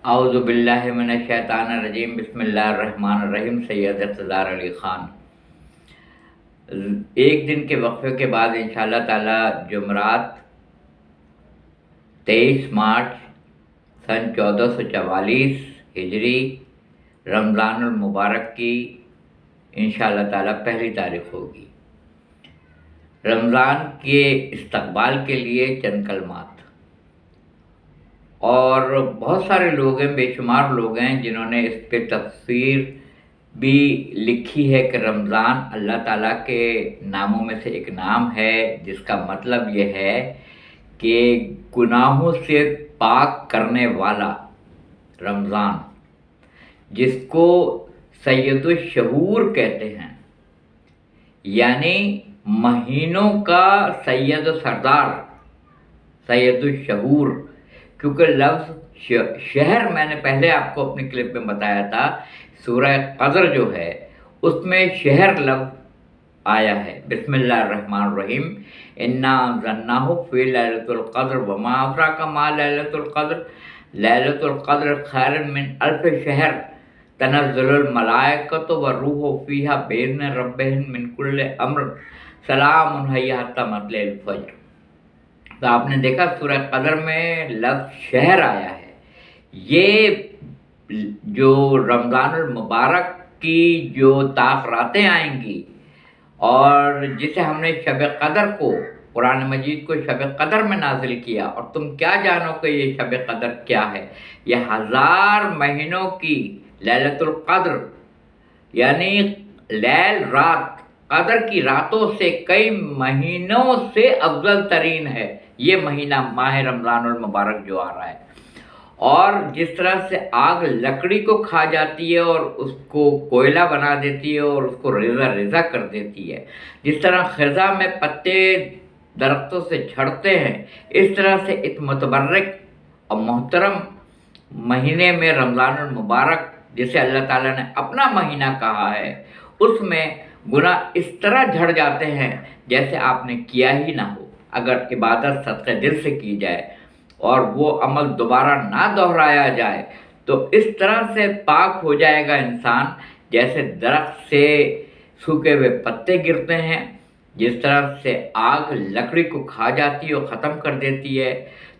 اعوذ باللہ من الشیطان الرجیم، بسم اللہ الرحمن الرحیم۔ سید اقتدار علی خان۔ ایک دن کے وقفے کے بعد انشاءاللہ تعالی جمعرات 23 مارچ سن 1444 ہجری رمضان المبارک کی انشاءاللہ تعالی پہلی تاریخ ہوگی۔ رمضان کے استقبال کے لیے چند کلمات، اور بہت سارے لوگ ہیں، بے شمار لوگ ہیں جنہوں نے اس پہ تفسیر بھی لکھی ہے کہ رمضان اللہ تعالیٰ کے ناموں میں سے ایک نام ہے، جس کا مطلب یہ ہے کہ گناہوں سے پاک کرنے والا رمضان، جس کو سید الشہور کہتے ہیں، یعنی مہینوں کا سید و سردار، سید الشہور۔ کیونکہ لفظ شہر میں نے پہلے آپ کو اپنی کلپ میں بتایا تھا، سورہ قدر جو ہے اس میں شہر لفظ آیا ہے۔ بسم اللہ الرحمن الرحیم، انا انزلناہ فی لیلۃ القدر وما ادراک ما لیلۃ القدر، لیلۃ القدر خیر من الف شہر تنزل الملائکۃ والروح فیہا باذن ربہم من کل امر سلام ہی حتی مطلع الفجر۔ تو آپ نے دیکھا سورہ قدر میں لفظ شہر آیا ہے۔ یہ جو رمضان المبارک کی جو تاخراتیں آئیں گی، اور جسے ہم نے شب قدر کو، قرآن مجید کو شب قدر میں نازل کیا، اور تم کیا جانو کہ یہ شب قدر کیا ہے؟ یہ 1000 مہینوں کی لیلۃ القدر، یعنی لیل رات، قدر کی راتوں سے کئی مہینوں سے افضل ترین ہے یہ مہینہ ماہ رمضان المبارک جو آ رہا ہے۔ اور جس طرح سے آگ لکڑی کو کھا جاتی ہے اور اس کو کوئلہ بنا دیتی ہے اور اس کو ریزہ ریزہ کر دیتی ہے، جس طرح خزاں میں پتے درختوں سے جھڑتے ہیں، اس طرح سے ایک متبرک اور محترم مہینے میں رمضان المبارک، جسے اللہ تعالیٰ نے اپنا مہینہ کہا ہے، اس میں گناہ اس طرح جھڑ جاتے ہیں جیسے آپ نے کیا ہی نہ ہو، اگر عبادت صدقہ دل سے کی جائے اور وہ عمل دوبارہ نہ دہرایا جائے تو اس طرح سے پاک ہو جائے گا انسان جیسے درخت سے سوکھے ہوئے پتے گرتے ہیں، جس طرح سے آگ لکڑی کو کھا جاتی ہے اور ختم کر دیتی ہے۔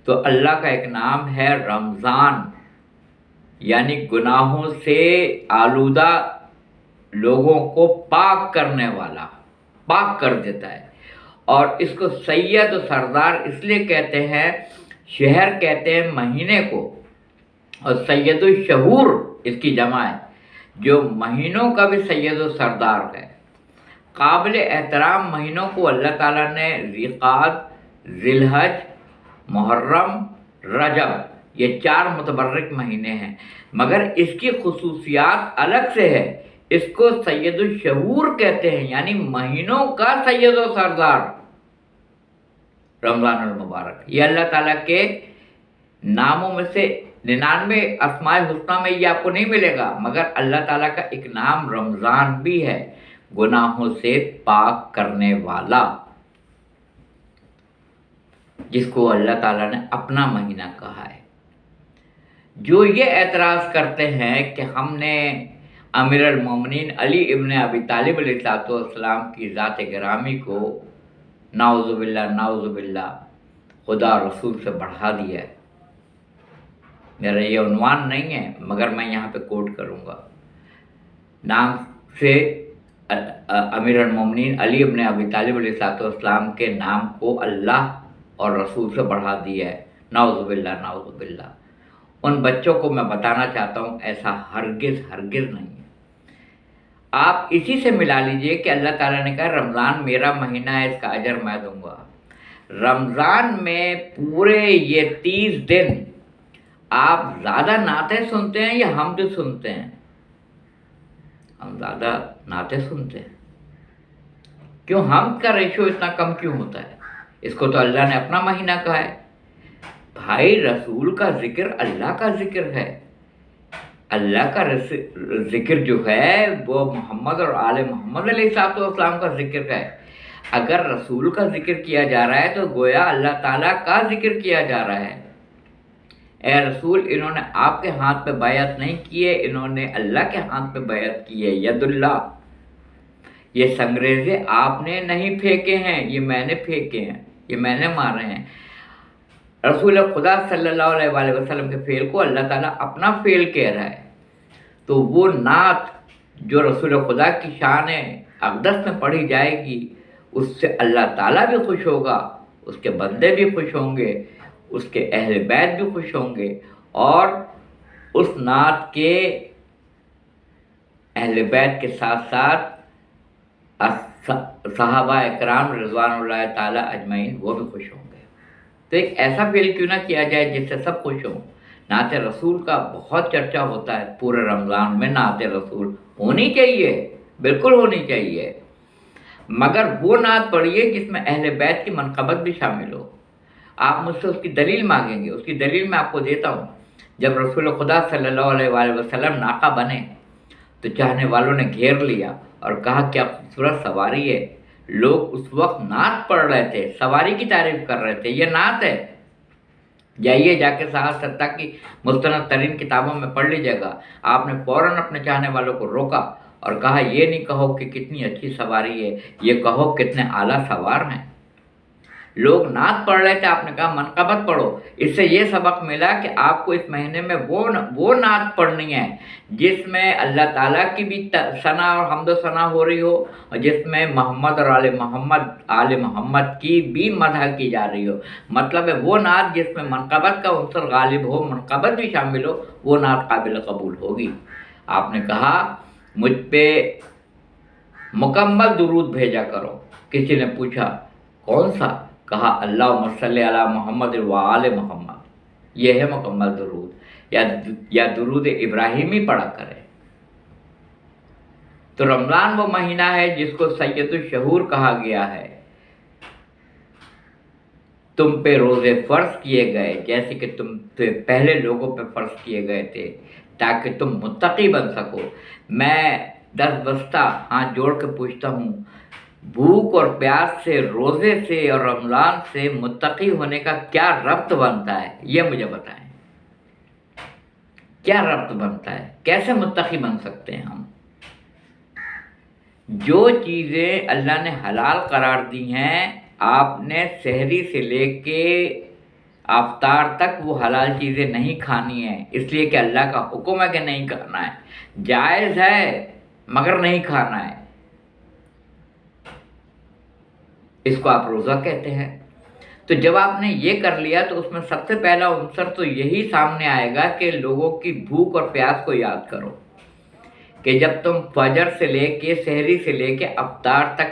تو اللہ کا ایک نام ہے رمضان، یعنی گناہوں سے آلودہ لوگوں کو پاک کرنے والا، پاک کر دیتا ہے۔ اور اس کو سید و سردار اس لیے کہتے ہیں، شہر کہتے ہیں مہینے کو، اور سید الشہور اس کی جمع ہے، جو مہینوں کا بھی سید و سردار ہے۔ قابل احترام مہینوں کو اللہ تعالیٰ نے ذی-قعدہ، ذی الحج، محرم، رجب، یہ 4 متبرک مہینے ہیں، مگر اس کی خصوصیات الگ سے ہے۔ اس کو سید الشہور کہتے ہیں، یعنی مہینوں کا سید و سردار رمضان المبارک۔ یہ اللہ تعالیٰ کے ناموں میں سے 99 اسماء الحسنی میں یہ آپ کو نہیں ملے گا، مگر اللہ تعالیٰ کا ایک نام رمضان بھی ہے، گناہوں سے پاک کرنے والا، جس کو اللہ تعالیٰ نے اپنا مہینہ کہا ہے۔ جو یہ اعتراض کرتے ہیں کہ ہم نے امیر المومنین علی ابن ابی طالب علیہ السلام کی ذات گرامی کو نعوذ باللہ خدا رسول سے بڑھا دیا ہے، میرا یہ عنوان نہیں ہے مگر میں یہاں پہ کوٹ کروں گا، نام سے امیر المومنین علی ابن ابی طالب علیہ السلام کے نام کو اللہ اور رسول سے بڑھا دیا ہے، نعوذ باللہ۔ ان بچوں کو میں بتانا چاہتا ہوں ایسا ہرگز نہیں ہے۔ آپ اسی سے ملا لیجئے کہ اللہ تعالیٰ نے کہا رمضان میرا مہینہ ہے، اس کا اجر میں دوں گا۔ رمضان میں پورے یہ 30 دن آپ زیادہ نعتیں سنتے ہیں یا حمد سنتے ہیں؟ ہم زیادہ نعتیں سنتے ہیں۔ کیوں حمد کا ریشو اتنا کم کیوں ہوتا ہے؟ اس کو تو اللہ نے اپنا مہینہ کہا ہے۔ بھائی رسول کا ذکر اللہ کا ذکر ہے، اللہ کا ذکر جو ہے وہ محمد اور آل محمد علیہ السلام کا ذکر ہے۔ اگر رسول کا ذکر کیا جا رہا ہے تو گویا اللہ تعالیٰ کا ذکر کیا جا رہا ہے۔ اے رسول انہوں نے آپ کے ہاتھ پہ بیعت نہیں کی ہے، انہوں نے اللہ کے ہاتھ پہ بیعت کی ہے، ید اللہ۔ یہ سنگریزے آپ نے نہیں پھینکے ہیں، یہ میں نے پھینکے ہیں، یہ میں نے مارے ہیں۔ رسول خدا صلی اللہ علیہ وآلہ وسلم کے فعل کو اللہ تعالیٰ اپنا فعل کہہ رہا ہے، تو وہ نعت جو رسول خدا کی شان اقدس میں پڑھی جائے گی، اس سے اللہ تعالیٰ بھی خوش ہوگا، اس کے بندے بھی خوش ہوں گے، اس کے اہل بیت بھی خوش ہوں گے، اور اس نعت کے اہل بیت کے ساتھ ساتھ صحابہ اکرام رضوان اللہ تعالیٰ اجمعین وہ بھی خوش ہوں گے۔ تو ایک ایسا فعل کیوں نہ کیا جائے جس سے سب خوش ہوں۔ نعت رسول کا بہت چرچا ہوتا ہے پورے رمضان میں، نعت رسول ہونی چاہیے، بالکل ہونی چاہیے، مگر وہ نعت پڑھیے جس میں اہل بیت کی منقبت بھی شامل ہو۔ آپ مجھ سے اس کی دلیل مانگیں گے، اس کی دلیل میں آپ کو دیتا ہوں۔ جب رسول خدا صلی اللہ علیہ وآلہ وسلم ناقہ بنے تو چاہنے والوں نے گھیر لیا اور کہا کیا خوبصورت سواری ہے۔ لوگ اس وقت نعت پڑھ رہے تھے، سواری کی تعریف کر رہے تھے، یہ نعت ہے۔ جائیے جا کے صحاح ستہ کی مستند ترین کتابوں میں پڑھ لیجیے گا۔ آپ نے فوراً اپنے چاہنے والوں کو روکا اور کہا یہ نہیں کہو کہ کتنی اچھی سواری ہے، یہ کہو کتنے اعلیٰ سوار ہیں۔ لوگ نعت پڑھ رہے تھے، آپ نے کہا منقبت پڑھو۔ اس سے یہ سبق ملا کہ آپ کو اس مہینے میں وہ نعت پڑھنی ہے جس میں اللہ تعالیٰ کی بھی ثنا اور حمد و ثنا ہو رہی ہو، اور جس میں محمد اور آل محمد کی بھی مدح کی جا رہی ہو۔ مطلب ہے وہ نعت جس میں منقبت کا عنصر غالب ہو، منقبت بھی شامل ہو، وہ نعت قابل قبول ہوگی۔ آپ نے کہا مجھ پہ مکمل درود بھیجا کرو۔ کسی نے پوچھا کون سا؟ کہا اللہم صلی علی محمد و آل محمد، یہ ہے مکمل درود، یا درود ابراہیمی پڑھا کرے۔ تو رمضان وہ مہینہ ہے جس کو سید الشہور کہا گیا ہے۔ تم پہ روزے فرض کیے گئے جیسے کہ تم پہ پہلے لوگوں پہ فرض کیے گئے تھے تاکہ تم متقی بن سکو۔ میں دست بستہ ہاتھ جوڑ کے پوچھتا ہوں، بھوک اور پیاس سے، روزے سے اور رمضان سے متقی ہونے کا کیا ربط بنتا ہے؟ یہ مجھے بتائیں، کیا ربط بنتا ہے؟ کیسے متقی بن سکتے ہیں ہم؟ جو چیزیں اللہ نے حلال قرار دی ہیں، آپ نے سحری سے لے کے افطار تک وہ حلال چیزیں نہیں کھانی ہیں، اس لیے کہ اللہ کا حکم ہے کہ نہیں کرنا ہے۔ جائز ہے مگر نہیں کھانا ہے، اس کو آپ روزہ کہتے ہیں۔ تو جب آپ نے یہ کر لیا تو اس میں سب سے پہلا عنصر تو یہی سامنے آئے گا کہ لوگوں کی بھوک اور پیاس کو یاد کرو، کہ جب تم فجر سے لے کے سحری سے لے کے افطار تک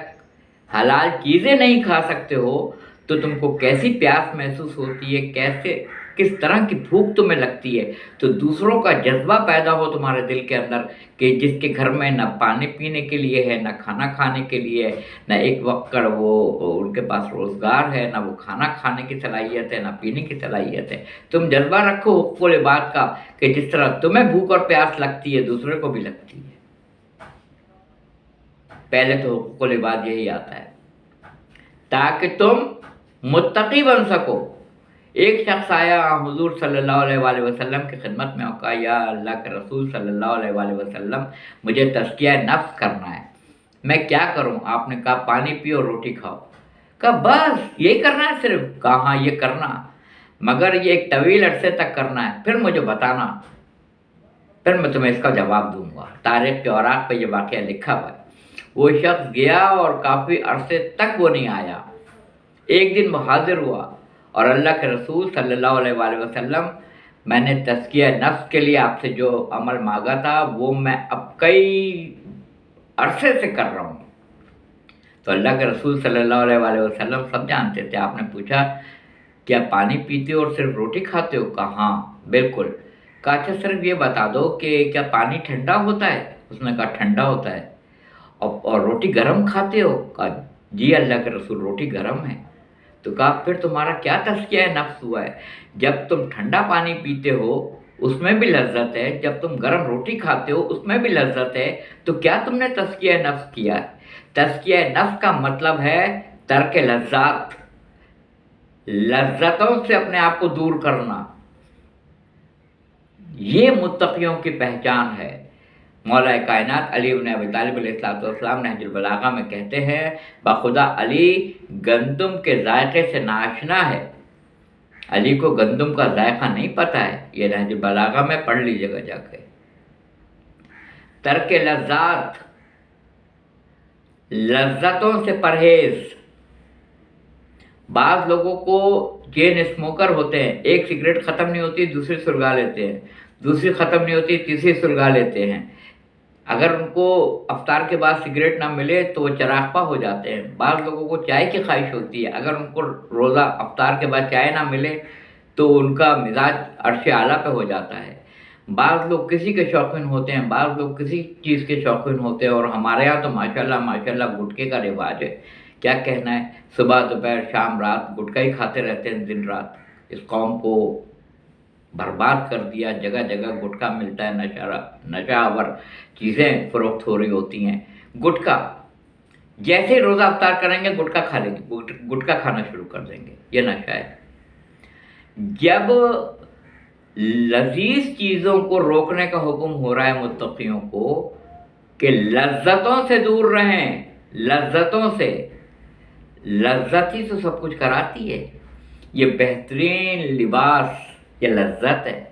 حلال چیزیں نہیں کھا سکتے ہو تو تم کو کیسی پیاس محسوس ہوتی ہے، کس طرح کی بھوک تمہیں لگتی ہے۔ تو دوسروں کا جذبہ پیدا ہو تمہارے دل کے اندر کہ جس کے گھر میں نہ پانی پینے کے لیے ہے، نہ کھانا کھانے کے لیے ہے، نہ ایک وقت کا وہ ان کے پاس روزگار ہے، نہ وہ کھانا کھانے کی صلاحیت ہے، نہ پینے کی صلاحیت ہے۔ تم جذبہ رکھو حقوق العباد کا کہ جس طرح تمہیں بھوک اور پیاس لگتی ہے دوسرے کو بھی لگتی ہے۔ پہلے تو حقوق العباد یہی آتا ہے تاکہ تم متقی بن سکو۔ ایک شخص آیا حضور صلی اللہ علیہ وآلہ وسلم کی خدمت میں اور کہا یا اللہ کے رسول صلی اللہ علیہ وآلہ وسلم، مجھے تزکیہ نفس کرنا ہے، میں کیا کروں؟ آپ نے کہا پانی پیو، روٹی کھاؤ۔ کہا بس یہی کرنا ہے صرف؟ کہا ہاں یہ کرنا، مگر یہ ایک طویل عرصے تک کرنا ہے، پھر مجھے بتانا، پھر میں تمہیں اس کا جواب دوں گا۔ تاریخ کے اوراق پہ یہ واقعہ لکھا ہوا ہے۔ وہ شخص گیا اور کافی عرصے تک وہ نہیں آیا۔ ایک دن وہ حاضر ہوا اور اللہ کے رسول صلی اللہ علیہ وآلہ وسلم، میں نے تزکیہ نفس کے لیے آپ سے جو عمل مانگا تھا وہ میں اب کئی عرصے سے کر رہا ہوں۔ تو اللہ کے رسول صلی اللہ علیہ وآلہ وسلم سب جانتے تھے۔ آپ نے پوچھا کیا پانی پیتے ہو اور صرف روٹی کھاتے ہو؟ کہا ہاں بالکل۔ کہا اچھا صرف یہ بتا دو کہ کیا پانی ٹھنڈا ہوتا ہے؟ اس نے کہا ٹھنڈا ہوتا ہے۔ اور روٹی گرم کھاتے ہو؟ کہا جی اللہ کے رسول روٹی گرم ہے۔ تو کہا پھر تمہارا کیا تزکیہ نفس ہوا ہے؟ جب تم ٹھنڈا پانی پیتے ہو اس میں بھی لذت ہے، جب تم گرم روٹی کھاتے ہو اس میں بھی لذت ہے، تو کیا تم نے تزکیہ نفس کیا ہے؟ تزکیہ نفس کا مطلب ہے ترک لذات، لذتوں سے اپنے آپ کو دور کرنا۔ یہ متقیوں کی پہچان ہے۔ مولا کائنات علی بن ابی طالب علیہ السلام نہج البلاغہ میں کہتے ہیں بخدا علی گندم کے ذائقے سے ناشنا ہے، علی کو گندم کا ذائقہ نہیں پتہ ہے۔ یہ نہج البلاغہ میں پڑھ لیجیے گا جا کے۔ ترک لذات، لذتوں سے پرہیز۔ بعض لوگوں کو چین اسموکر ہوتے ہیں، ایک سگریٹ ختم نہیں ہوتی دوسری سلگا لیتے ہیں، دوسری ختم نہیں ہوتی تیسری سلگا لیتے ہیں۔ اگر ان کو افطار کے بعد سگریٹ نہ ملے تو وہ چراغپا ہو جاتے ہیں۔ بعض لوگوں کو چائے کی خواہش ہوتی ہے، اگر ان کو روزہ افطار کے بعد چائے نہ ملے تو ان کا مزاج عرش اعلیٰ پہ ہو جاتا ہے۔ بعض لوگ کسی کے شوقین ہوتے ہیں، بعض لوگ کسی چیز کے شوقین ہوتے ہیں، اور ہمارے ہاں تو ماشاءاللہ گٹکے کا رواج ہے۔ کیا کہنا ہے، صبح دوپہر شام رات گٹکا ہی کھاتے رہتے ہیں دن رات۔ اس قوم کو برباد کر دیا، جگہ جگہ گٹکا ملتا ہے، نشہ آور چیزیں فروخت ہو رہی ہوتی ہیں۔ گٹکا جیسے ہی روزہ افطار کریں گے گٹکا کھا لیں گے، گٹکا کھانا شروع کر دیں گے، یہ نشہ ہے۔ جب لذیذ چیزوں کو روکنے کا حکم ہو رہا ہے متقیوں کو کہ لذتوں سے دور رہیں، لذتوں سے، لذت ہی تو سب کچھ کراتی ہے۔ یہ بہترین لباس یہ لذت ہے،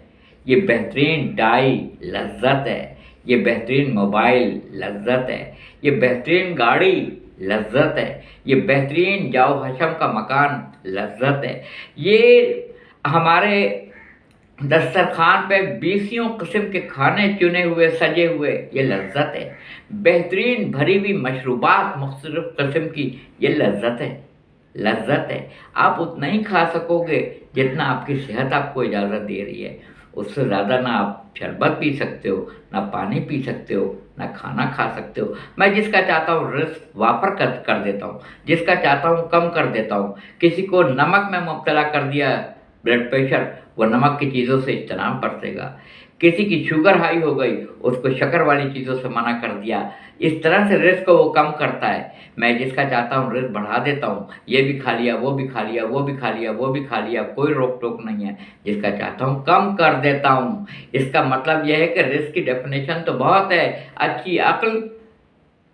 یہ بہترین ڈائی لذت ہے، یہ بہترین موبائل لذت ہے، یہ بہترین گاڑی لذت ہے، یہ بہترین جاؤ حشم کا مکان لذت ہے، یہ ہمارے دسترخوان پہ 20 قسم کے کھانے چنے ہوئے سجے ہوئے یہ لذت ہے، بہترین بھری ہوئی مشروبات مختلف قسم کی یہ لذت ہے، لذت ہے۔ آپ اتنا ہی کھا سکو گے جتنا آپ کی صحت آپ کو اجازت دے رہی ہے، اس سے زیادہ نہ آپ شربت پی سکتے ہو، نہ پانی پی سکتے ہو، نہ کھانا کھا سکتے ہو۔ میں جس کا چاہتا ہوں رزق وافر کر دیتا ہوں، جس کا چاہتا ہوں کم کر دیتا ہوں۔ کسی کو نمک میں مبتلا کر دیا بلڈ پریشر، وہ نمک کی چیزوں سے اجتناب برتے گا۔ کسی کی شوگر ہائی ہو گئی، اس کو شکر والی چیزوں سے منع کر دیا۔ اس طرح سے رزق کو وہ کم کرتا ہے۔ میں جس کا چاہتا ہوں رزق بڑھا دیتا ہوں، یہ بھی کھا لیا، وہ بھی کھا لیا، وہ بھی کھا لیا، وہ بھی کھا لیا، کوئی روک ٹوک نہیں ہے۔ جس کا چاہتا ہوں کم کر دیتا ہوں۔ اس کا مطلب یہ ہے کہ رزق کی ڈیفینیشن تو بہت ہے۔ اچھی عقل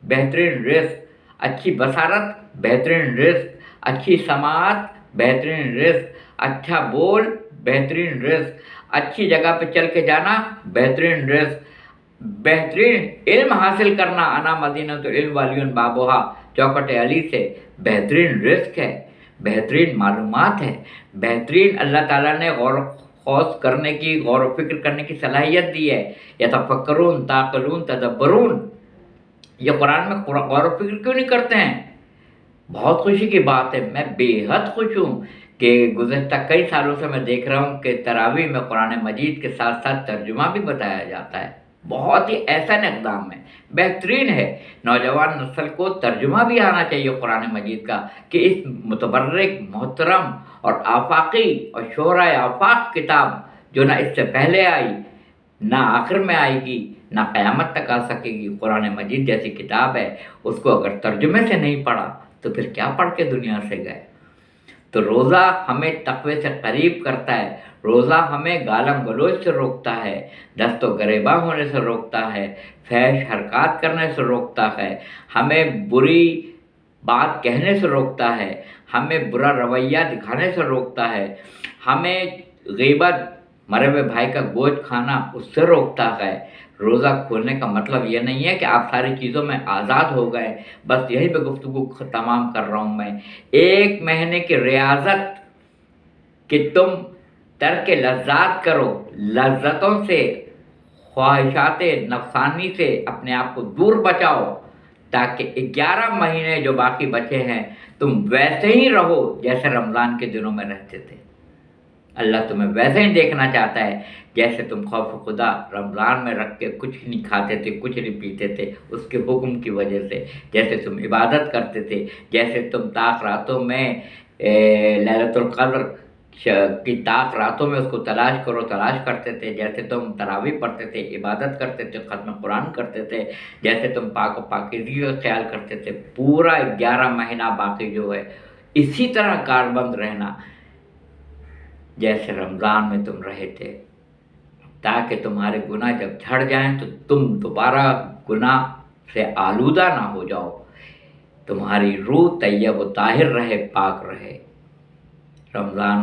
بہترین رزق، اچھی بصارت بہترین رزق، اچھی سماعت بہترین رزق، اچھا بول بہترین رزق، اچھی جگہ پہ چل کے جانا بہترین رزق، بہترین علم حاصل کرنا، انا مدینۃ العلم والیون بابوہا، چوکھٹ علی سے بہترین رزق ہے، بہترین معلومات ہے، بہترین اللہ تعالیٰ نے غور و خوض کرنے کی، غور و فکر کرنے کی صلاحیت دی ہے۔ یتفکرون، تعقلون، تدبرون۔ یہ قرآن میں غور و فکر کیوں نہیں کرتے ہیں؟ بہت خوشی کی بات ہے، میں بے حد خوش ہوں کہ گزشتہ کئی سالوں سے میں دیکھ رہا ہوں کہ تراویح میں قرآن مجید کے ساتھ ساتھ ترجمہ بھی بتایا جاتا ہے۔ بہت ہی احسن اقدام ہے، بہترین ہے۔ نوجوان نسل کو ترجمہ بھی آنا چاہیے قرآن مجید کا، کہ اس متبرک، محترم اور آفاقی اور شہرۂ آفاق کتاب جو نہ اس سے پہلے آئی، نہ آخر میں آئے گی، نہ قیامت تک آ سکے گی، قرآن مجید جیسی کتاب ہے، اس کو اگر ترجمے سے نہیں پڑھا تو پھر کیا پڑھ کے دنیا سے گئے؟ تو روزہ ہمیں تقوی سے قریب کرتا ہے، روزہ ہمیں گالم گلوچ سے روکتا ہے، دست و گریباں ہونے سے روکتا ہے، فحش حرکات کرنے سے روکتا ہے، ہمیں بری بات کہنے سے روکتا ہے، ہمیں برا رویہ دکھانے سے روکتا ہے، ہمیں غیبت، مرے ہوئے بھائی کا گوشت کھانا اس سے روکتا ہے۔ روزہ کھولنے کا مطلب یہ نہیں ہے کہ آپ ساری چیزوں میں آزاد ہو گئے۔ بس یہی پہ گفتگو تمام کر رہا ہوں میں۔ 1 مہینے کی ریاضت کہ تم ترک لذات کرو، لذتوں سے، خواہشات نفسانی سے اپنے آپ کو دور بچاؤ، تاکہ 11 مہینے جو باقی بچے ہیں تم ویسے ہی رہو جیسے رمضان کے دنوں میں رہتے تھے۔ اللہ تمہیں ویسے ہی دیکھنا چاہتا ہے جیسے تم خوف خدا رمضان میں رکھ کے کچھ نہیں کھاتے تھے، کچھ نہیں پیتے تھے اس کے حکم کی وجہ سے، جیسے تم عبادت کرتے تھے، جیسے تم طاق راتوں میں لیلۃ القدر کی طاق راتوں میں اس کو تلاش کرتے تھے، جیسے تم تراویح پڑھتے تھے، عبادت کرتے تھے، ختم قرآن کرتے تھے، جیسے تم پاک و پاکیزگی کا خیال کرتے تھے، پورا 11 مہینہ باقی جو ہے اسی طرح کاربند رہنا جیسے رمضان میں تم رہے تھے۔ تاکہ تمہارے گناہ جب جھڑ جائیں تو تم دوبارہ گناہ سے آلودہ نہ ہو جاؤ، تمہاری روح طیب و طاہر رہے، پاک رہے۔ رمضان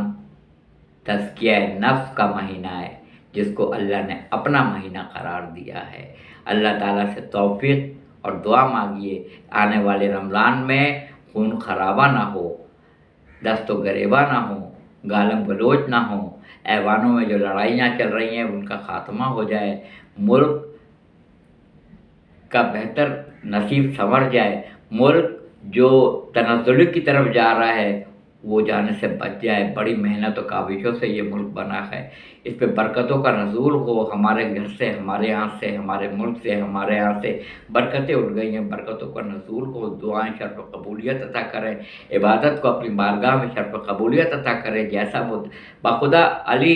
تزکیہ نفس کا مہینہ ہے جس کو اللہ نے اپنا مہینہ قرار دیا ہے۔ اللہ تعالیٰ سے توفیق اور دعا مانگیے آنے والے رمضان میں خون خرابہ نہ ہو، دست و گریبہ نہ ہو، گالم گلوچ نہ ہو، ایوانوں میں جو لڑائیاں چل رہی ہیں ان کا خاتمہ ہو جائے، ملک کا بہتر نصیب سنور جائے، ملک جو تنزل کی طرف جا رہا ہے وہ جانے سے بچ جائے۔ بڑی محنت و کاوشوں سے یہ ملک بنا ہے، اس پہ برکتوں کا نزول ہو، ہمارے گھر سے، ہمارے یہاں سے، ہمارے ملک سے، ہمارے یہاں سے برکتیں اٹھ گئی ہیں، برکتوں کا نزول ہو، دعائیں شرف و قبولیت عطا کریں، عبادت کو اپنی بارگاہ میں شرف و قبولیت عطا کریں۔ جیسا وہ بخدا علی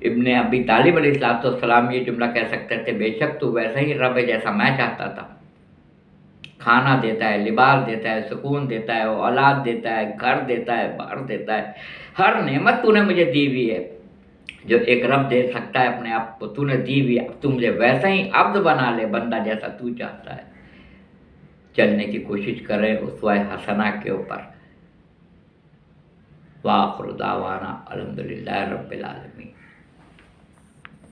ابن ابی طالب علیہ السلام یہ جملہ کہہ سکتے تھے، بے شک تو ویسا ہی رب ہے جیسا میں چاہتا تھا، کھانا دیتا ہے، لباس دیتا ہے، سکون دیتا ہے، اولاد دیتا ہے، گھر دیتا ہے، باہر دیتا ہے، ہر نعمت تو نے مجھے دی ہوئی ہے جو ایک رب دے سکتا ہے اپنے آپ کو، تو نے دی ہوئی ہے، اب تو مجھے ویسا ہی عبد بنا لے، بندہ جیسا تو چاہتا ہے۔ چلنے کی کوشش کریں اسوہ حسنہ کے اوپر۔ وآخر دعوانا الحمدللہ رب العالمین۔